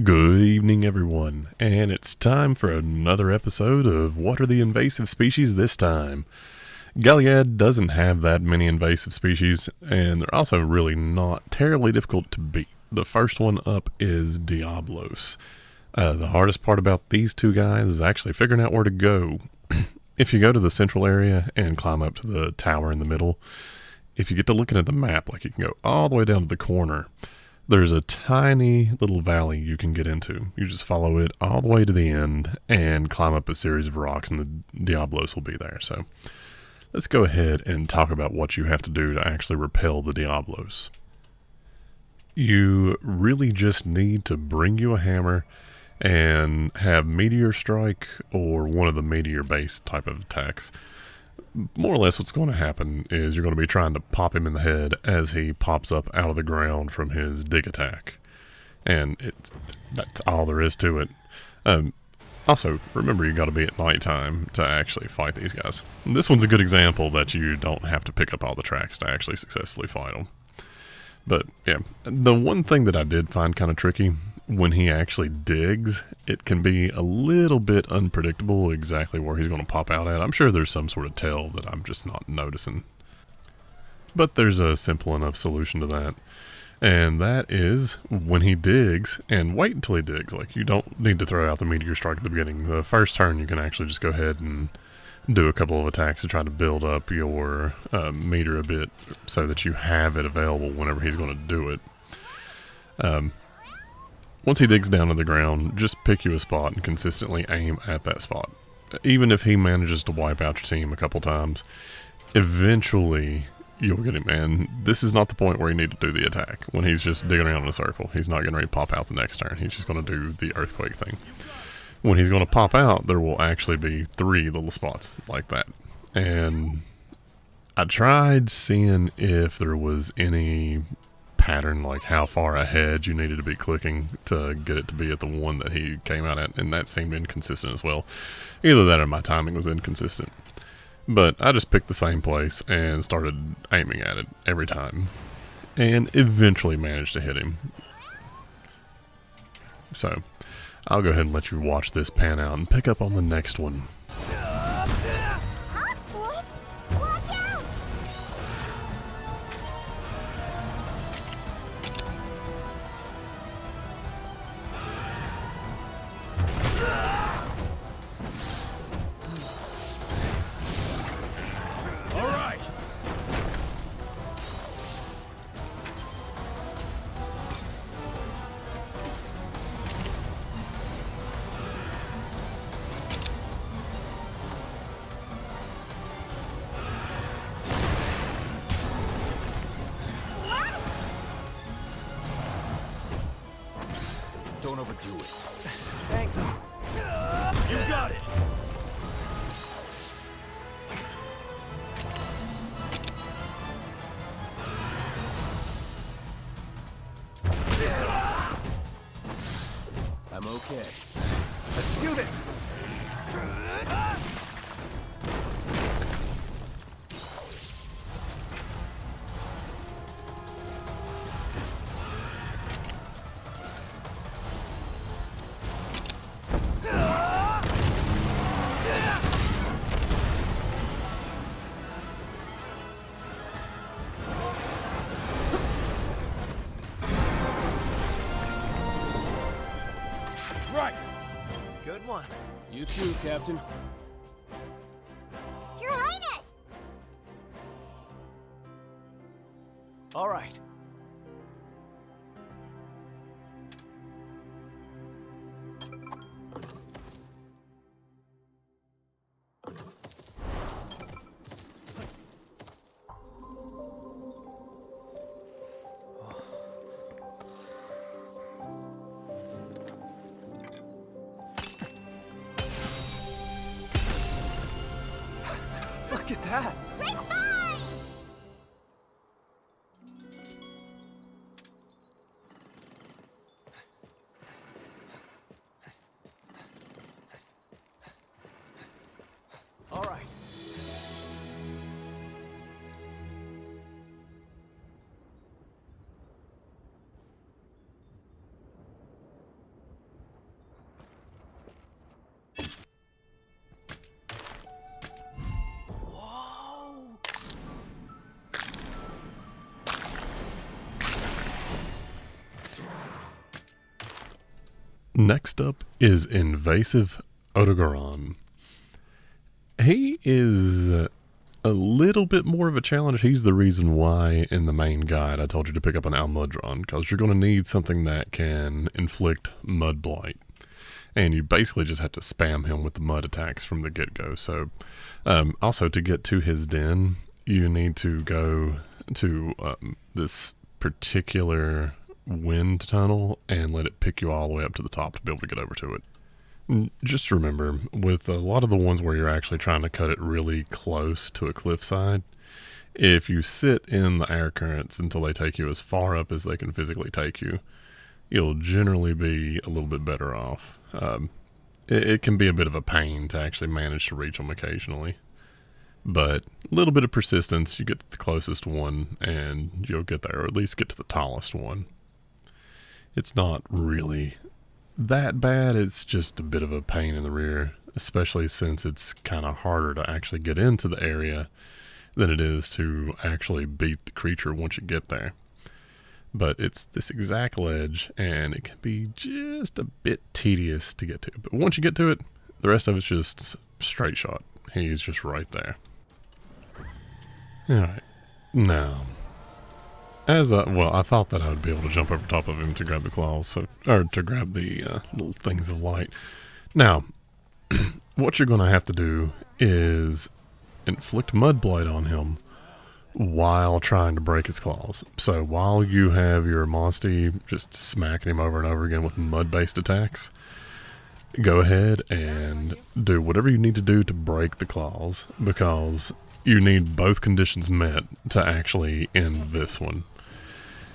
Good evening, everyone, and it's time for another episode of What Are the Invasive Species This Time? Galyad doesn't have that many invasive species, and they're also really not terribly difficult to beat. The first one up is Diablos. The hardest part about these two guys is actually figuring out where to go. If you go to the central area and climb up to the tower in the middle, if you get to looking at the map, like you can go all the way down to the corner, there's a tiny little valley you can get into. You just follow it all the way to the end and climb up a series of rocks, and the Diablos will be there. So let's go ahead and talk about what you have to do to actually repel the Diablos. You really just need to bring you a hammer and have Meteor Strike or one of the meteor-based type of attacks. More or less what's going to happen is you're going to be trying to pop him in the head as he pops up out of the ground from his dig attack. And that's all there is to it. Also, remember you got to be at nighttime to actually fight these guys. And this one's a good example that you don't have to pick up all the tracks to actually successfully fight them. But yeah, the one thing that I did find kind of tricky, when he actually digs, it can be a little bit unpredictable exactly where he's going to pop out at. I'm sure there's some sort of tell that I'm just not noticing. But there's a simple enough solution to that. And that is, when he digs, and wait until he digs. Like, you don't need to throw out the Meteor Strike at the beginning. The first turn you can actually just go ahead and do a couple of attacks to try to build up your meter a bit so that you have it available whenever he's going to do it. Once he digs down to the ground, just pick you a spot and consistently aim at that spot. Even if he manages to wipe out your team a couple times, eventually you'll get him. And this is not the point where you need to do the attack. When he's just digging around in a circle, he's not getting ready to pop out the next turn. He's just going to do the earthquake thing. When he's going to pop out, there will actually be 3 little spots like that. And I tried seeing if there was any pattern, like how far ahead you needed to be clicking to get it to be at the one that he came out at, and that seemed inconsistent as well. Either that or my timing was inconsistent. But I just picked the same place and started aiming at it every time, and eventually managed to hit him. So I'll go ahead and let you watch this pan out and pick up on the next one. Watch out! All right. Don't overdo it. Thanks. You got it. I'm okay. Let's do this. Right. Good one. You too, Captain. Your Highness! All right. Look at that. Repel! All right. Next up is Invasive Odogaron. He is a little bit more of a challenge. He's the reason why in the main guide I told you to pick up an Almudron, because you're going to need something that can inflict mud blight. And you basically just have to spam him with the mud attacks from the get-go. So, also to get to his den, you need to go to this particular wind tunnel and let it pick you all the way up to the top to be able to get over to it. Just remember, with a lot of the ones where you're actually trying to cut it really close to a cliffside, if you sit in the air currents until they take you as far up as they can physically take you, you'll generally be a little bit better off. It can be a bit of a pain to actually manage to reach them occasionally, but a little bit of persistence, you get to the closest one and you'll get there, or at least get to the tallest one. It's not really that bad, it's just a bit of a pain in the rear, especially since it's kind of harder to actually get into the area than it is to actually beat the creature once you get there. But it's this exact ledge, and it can be just a bit tedious to get to. But once you get to it, the rest of it's just straight shot. He's just right there. Alright, now, I thought that I would be able to jump over top of him to grab the claws, or to grab the little things of light. Now, what you're going to have to do is inflict mud blight on him while trying to break his claws. So while you have your Monsty just smacking him over and over again with mud-based attacks, go ahead and do whatever you need to do to break the claws, because you need both conditions met to actually end this one.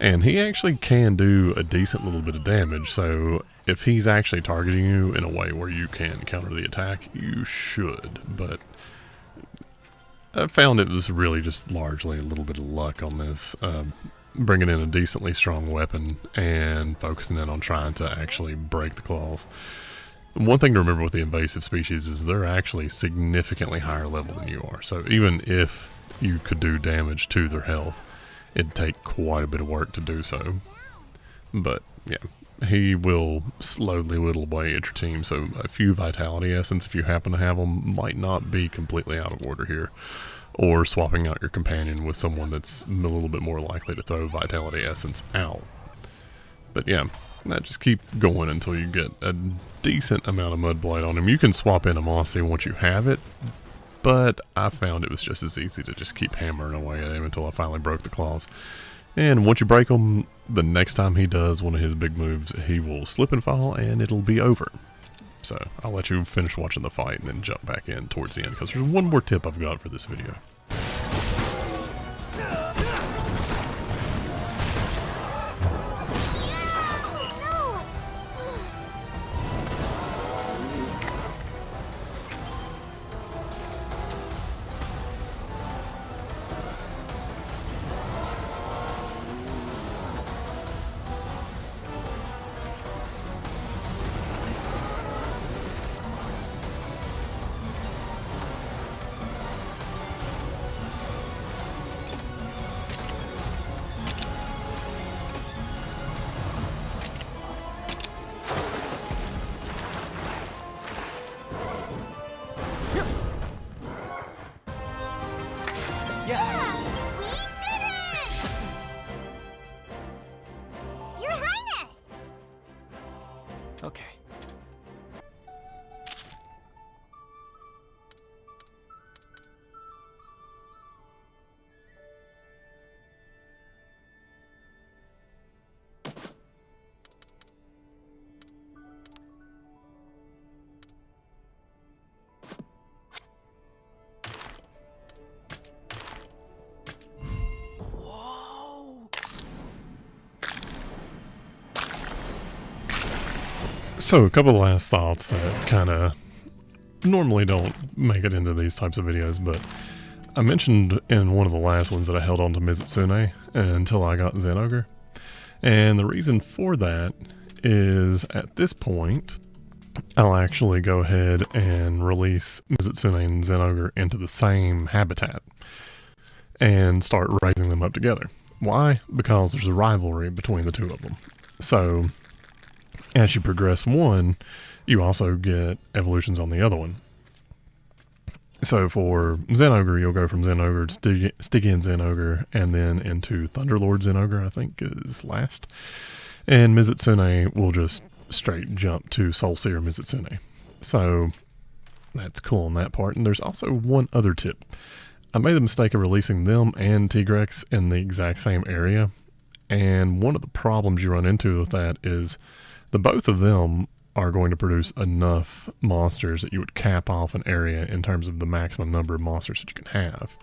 And he actually can do a decent little bit of damage, so if he's actually targeting you in a way where you can counter the attack, you should, but I found it was really just largely a little bit of luck on this. Bringing in a decently strong weapon and focusing in on trying to actually break the claws. One thing to remember with the invasive species is they're actually significantly higher level than you are. So even if you could do damage to their health, it'd take quite a bit of work to do so. But yeah, he will slowly whittle away at your team, so a few Vitality Essence, if you happen to have them, might not be completely out of order here. Or swapping out your companion with someone that's a little bit more likely to throw Vitality Essence out. But yeah, just keep going until you get a decent amount of mud blight on him. You can swap in a Mossy once you have it, but I found it was just as easy to just keep hammering away at him until I finally broke the claws. And once you break him, the next time he does one of his big moves, he will slip and fall, and it'll be over. So I'll let you finish watching the fight and then jump back in towards the end, because there's one more tip I've got for this video. Yeah! We did it! Your Highness! Okay. So a couple of last thoughts that kind of normally don't make it into these types of videos, but I mentioned in one of the last ones that I held on to Mizutsune until I got Zinogre. And the reason for that is at this point, I'll actually go ahead and release Mizutsune and Zinogre into the same habitat and start raising them up together. Why? Because there's a rivalry between the two of them. So as you progress one, you also get evolutions on the other one. So for Zinogre, you'll go from Zinogre to Stygian Zinogre, and then into Thunderlord Zinogre, I think is last. And Mizutsune will just straight jump to Soulseer Mizutsune. So that's cool on that part. And there's also one other tip. I made the mistake of releasing them and Tigrex in the exact same area. And one of the problems you run into with that is the both of them are going to produce enough monsters that you would cap off an area in terms of the maximum number of monsters that you can have.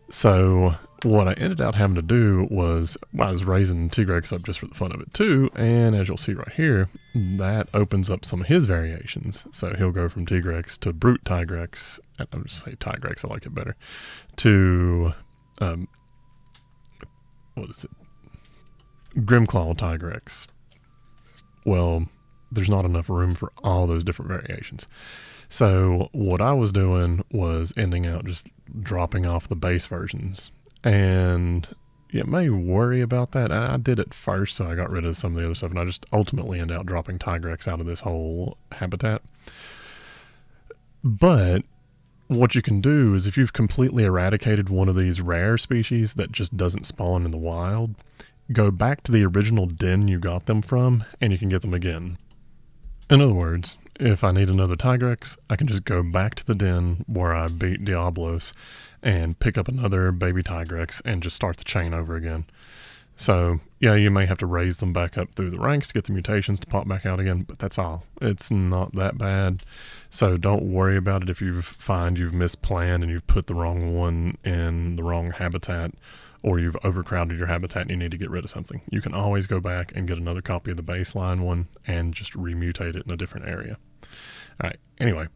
So what I ended up having to do was, I was raising Tigrex up just for the fun of it too, and as you'll see right here, that opens up some of his variations. So he'll go from Tigrex to Brute Tigrex, I'll just say Tigrex, I like it better, to, what is it? Grimclaw Tigrex. Well, there's not enough room for all those different variations. So what I was doing was ending out just dropping off the base versions. And you may worry about that. I did it first, so I got rid of some of the other stuff, and I just ultimately end out dropping Tigrex out of this whole habitat. But what you can do is, if you've completely eradicated one of these rare species that just doesn't spawn in the wild, go back to the original den you got them from, and you can get them again. In other words, if I need another Tigrex, I can just go back to the den where I beat Diablos and pick up another baby Tigrex and just start the chain over again. So, yeah, you may have to raise them back up through the ranks to get the mutations to pop back out again, but that's all. It's not that bad. So don't worry about it if you find you've misplanned and you've put the wrong one in the wrong habitat, or you've overcrowded your habitat and you need to get rid of something. You can always go back and get another copy of the baseline one and just remutate it in a different area. Alright, anyway,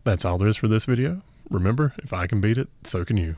that's all there is for this video. Remember, if I can beat it, so can you.